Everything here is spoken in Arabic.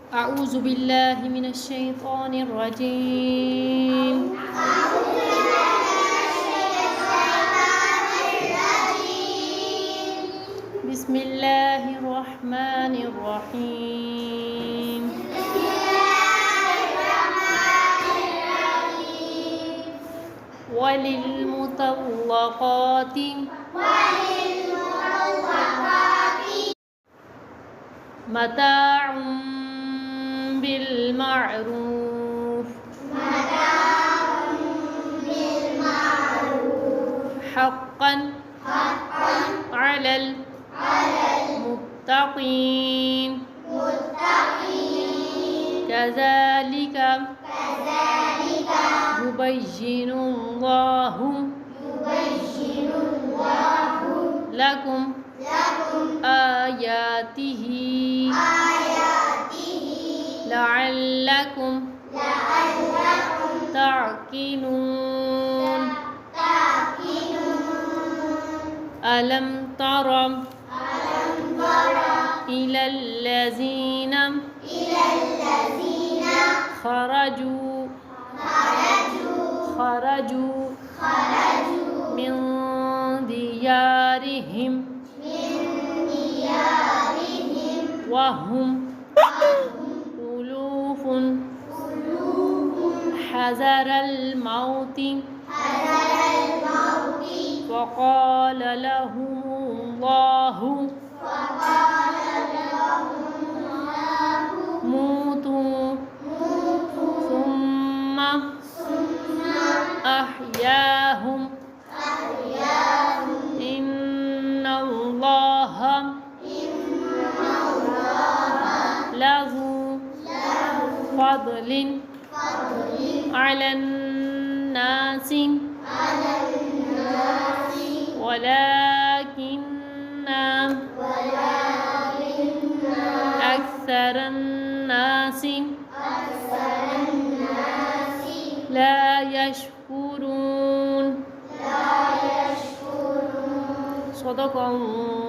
أعوذ بالله من الشيطان الرجيم. بسم الله الرحمن الرحيم. وللمطلقات متاع بالمعروف حقا على المتقين كذلك يبين الله لكم آياته لعلكم تعقلون. ألم تر إلى الذين خرجوا من ديارهم وهم ألوف حذر الموت فقال لهم الله موتوا ثم أحياهم إن الله لذو فضل على الناس ولكن أكثر الناس لا يشكرون. صدق الله.